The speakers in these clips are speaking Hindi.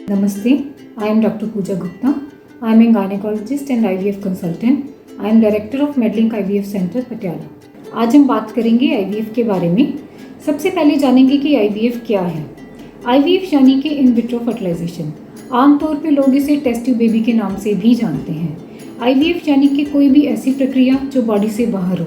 Namaste, I am Dr. Pooja Gupta. I am a gynecologist and IVF consultant. I am director of Medlink IVF Center, Patiala. आज हम बात करेंगे IVF के बारे में। सबसे पहले जानेंगे कि IVF क्या है। IVF यानी कि इन विट्रो फर्टिलाइजेशन। आमतौर पे लोग इसे टेस्ट ट्यूब बेबी के नाम से भी जानते हैं। IVF यानी कि कोई भी ऐसी प्रक्रिया जो बॉडी से बाहर हो।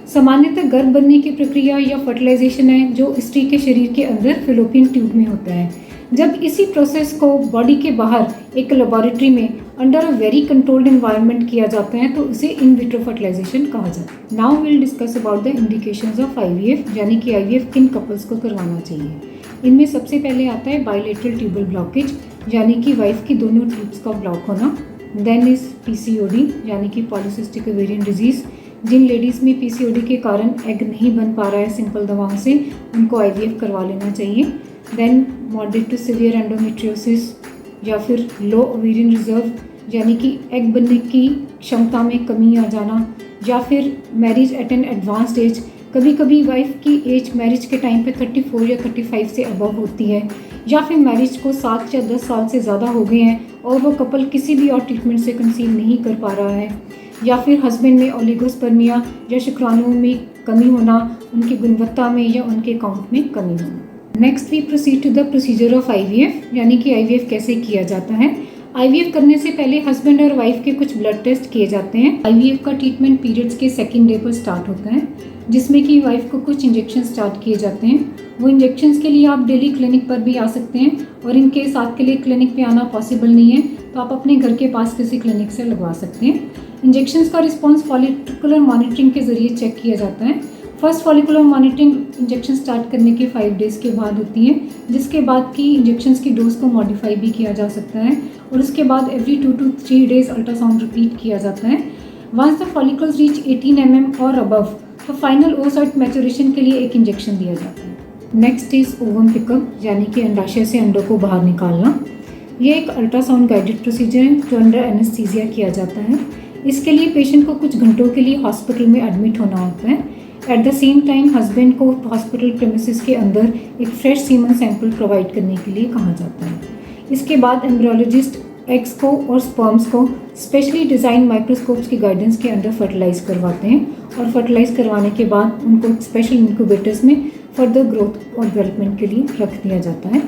सामान्यतः गर्भ बनने की प्रक्रिया या फर्टिलाइजेशन है जो स्त्री के शरीर के अंदर फिलोपियन ट्यूब में होता है। जब इसी प्रोसेस को बॉडी के बाहर एक लेबोरेटरी में under a very controlled environment किया जाता है तो उसे इन विट्रो फर्टिलाइजेशन कहा जाता है। Now will discuss about the indications of IVF, यानी कि IVF किन कपल्स को करवाना चाहिए। इनमें सबसे पहले आता है बायलेटरल ट्यूबल ब्लॉकेज, यानी कि वाइफ की दोनों ट्यूब्स का ब्लॉक होना। देन इज PCOD, यानी कि पॉलीसिस्टिक ओवेरियन डिजीज़। जिन लेडीज़ में PCOD के कारण एग नहीं बन पा रहा है सिंपल दवाओं से, उनको IVF करवा लेना चाहिए। Then moderate to severe endometriosis या फिर लो ओवेरियन रिजर्व, यानी कि एग बनने की क्षमता में कमी आ जाना, या फिर marriage at an advanced age. कभी कभी वाइफ की एज मैरिज के टाइम पे 34 या 35 से अबव होती है, या फिर मैरिज को 7 या 10 साल से ज़्यादा हो गए हैं और वो कपल किसी भी और ट्रीटमेंट से कंसीव नहीं कर पा रहा है, या फिर हस्बैंड में ओलिगोस्पर्मिया या शुक्राणुओं में कमी होना, उनकी गुणवत्ता में या उनके काउंट में कमी होना। Next we proceed to the procedure of IVF, यानी कि IVF कैसे किया जाता है। IVF करने से पहले हस्बैंड और वाइफ के कुछ ब्लड टेस्ट किए जाते हैं। IVF का ट्रीटमेंट पीरियड्स के सेकेंड डे पर स्टार्ट होता है, जिसमें कि वाइफ को कुछ इंजेक्शन स्टार्ट किए जाते हैं। वो इंजेक्शंस के लिए आप डेली क्लिनिक पर भी आ सकते हैं, और इनके साथ के लिए क्लिनिक पे आना पॉसिबल नहीं है तो आप अपने घर के पास किसी क्लिनिक से लगवा सकते हैं। इंजेक्शंस का रिस्पॉन्स फॉलिकुलर मॉनिटरिंग के ज़रिए चेक किया जाता है। First follicular monitoring injection start करने के 5 डेज़ के बाद होती है, जिसके बाद की इंजेक्शंस की डोज को मॉडिफाई भी किया जा सकता है, और उसके बाद every 2 to 3 days ultrasound repeat किया जाता है। Once the follicles reach 18 mm और अबव तो फाइनल ओसाइट मैचुरेशन के लिए एक इंजेक्शन दिया जाता है। नेक्स्ट इज ओवम पिकअप, यानी कि अंडाशय से अंडों को बाहर निकालना। ये एक अल्ट्रासाउंड गाइडेड प्रोसीजर है जो अंडर एनेस्थीसिया किया जाता है। इसके लिए पेशेंट को कुछ घंटों के लिए हॉस्पिटल में एडमिट होना होता है। At the same time husband को हॉस्पिटल प्रेमिसेस के अंदर एक फ्रेश सीमन सैंपल प्रोवाइड करने के लिए कहा जाता है। इसके बाद एम्ब्रियोलॉजिस्ट एग्स को और स्पर्म्स को स्पेशली डिज़ाइन माइक्रोस्कोप्स की गाइडेंस के अंडर फर्टिलाइज करवाते हैं, और फर्टिलाइज करवाने के बाद उनको स्पेशल इंक्यूबेटर्स में फर्दर ग्रोथ और डेवलपमेंट के लिए रख दिया जाता है।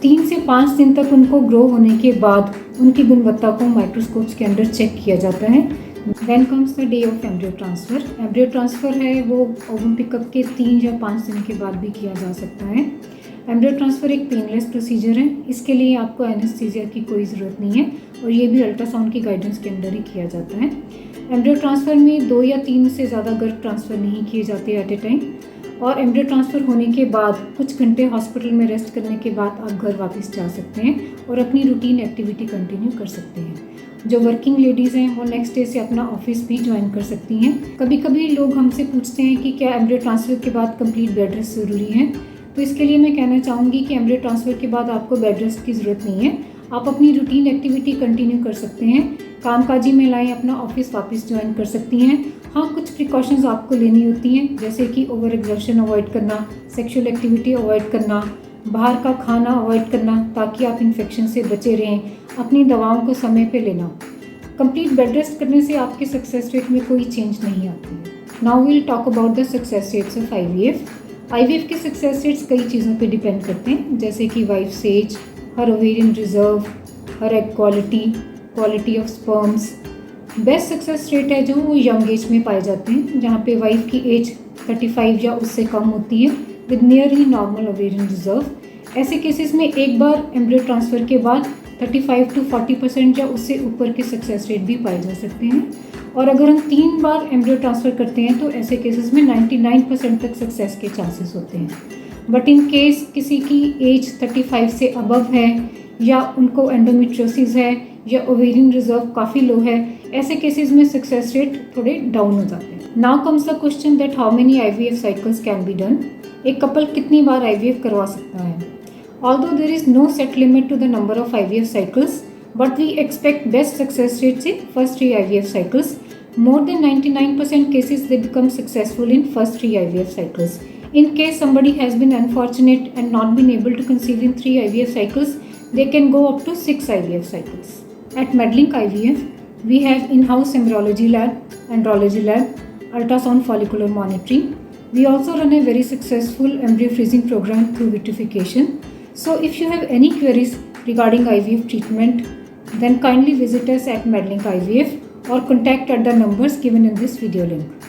3 से 5 दिन तक उनको ग्रो होने के बाद उनकी गुणवत्ता को माइक्रोस्कोप्स के अंदर चेक किया जाता है। Then comes the day of embryo transfer. Embryo transfer है वो ओवम पिकअप के 3 या 5 दिन के बाद भी किया जा सकता है। एम्ब्रियो ट्रांसफ़र एक पेनलेस प्रोसीजर है। इसके लिए आपको एनेस्थीसिया की कोई ज़रूरत नहीं है, और ये भी अल्ट्रासाउंड की गाइडेंस के अंदर ही किया जाता है। एम्ब्रियो ट्रांसफ़र में 2 या 3 से ज़्यादा गर्भ ट्रांसफ़र नहीं किए जाते एट ए टाइम, और एम्ब्रियो ट्रांसफ़र होने के बाद कुछ घंटे हॉस्पिटल में रेस्ट करने के बाद आप घर वापस जा सकते हैं और अपनी रूटीन एक्टिविटी कंटिन्यू कर सकते हैं। जो वर्किंग लेडीज़ हैं वो नेक्स्ट डे से अपना ऑफिस भी ज्वाइन कर सकती हैं। कभी कभी लोग हमसे पूछते हैं कि क्या एम्ब्रियो ट्रांसफ़र के बाद कंप्लीट बेड रेस्ट ज़रूरी है, तो इसके लिए मैं कहना चाहूँगी कि एम्ब्रियो ट्रांसफ़र के बाद आपको बेड रेस्ट की ज़रूरत नहीं है। आप अपनी रूटीन एक्टिविटी कंटिन्यू कर सकते हैं, कामकाजी महिलाएं अपना ऑफिस वापस ज्वाइन कर सकती हैं। हाँ, कुछ प्रिकॉशंस आपको लेनी होती हैं, जैसे कि ओवर एग्जर्शन अवॉइड करना, सेक्सुअल एक्टिविटी अवॉइड करना, बाहर का खाना अवॉइड करना ताकि आप इन्फेक्शन से बचे रहें, अपनी दवाओं को समय पे लेना। कंप्लीट बेड रेस्ट करने से आपके सक्सेस रेट में कोई चेंज नहीं आती है। Now will talk about the success rates of IVF के सक्सेस रेट्स कई चीज़ों पे डिपेंड करते हैं, जैसे कि वाइफ एज, हर ओवेरियन रिजर्व, हर egg quality of sperms. Best success rate है जो वो यंग एज में पाए जाते हैं, जहाँ पे वाइफ की एज 35 या उससे कम होती है with nearly normal ovarian reserve. ऐसे केसेस में एक बार एम्ब्रियो ट्रांसफ़र के बाद 35 to 40% या उससे ऊपर के सक्सेस रेट भी पाए जा सकते हैं, और अगर हम 3 बार एम्ब्रियो ट्रांसफ़र करते हैं तो ऐसे केसेस में 99% तक सक्सेस के चांसेस होते हैं। बट इन केस किसी की एज 35 से अबव है, या उनको एंडोमेट्रियोसिस है, या ओवेरियन रिजर्व काफ़ी लो है, ऐसे केसेस में सक्सेस रेट थोड़े डाउन हो जाते हैं। Now comes the question that how many IVF cycles can be done. एक कपल कितनी बार IVF करवा सकता है। Although there is no set limit to the number of IVF cycles, but we expect best success rates in first 3 IVF cycles. More than 99% cases they become successful in first 3 IVF cycles. In case somebody has been unfortunate and not been able to conceive in 3 IVF cycles, they can go up to 6 IVF cycles. At Medlink IVF, we have in-house embryology lab, andrology lab, ultrasound follicular monitoring. We also run a very successful embryo freezing program through vitrification. So if you have any queries regarding IVF treatment, then kindly visit us at Medlink IVF or contact at the numbers given in this video link.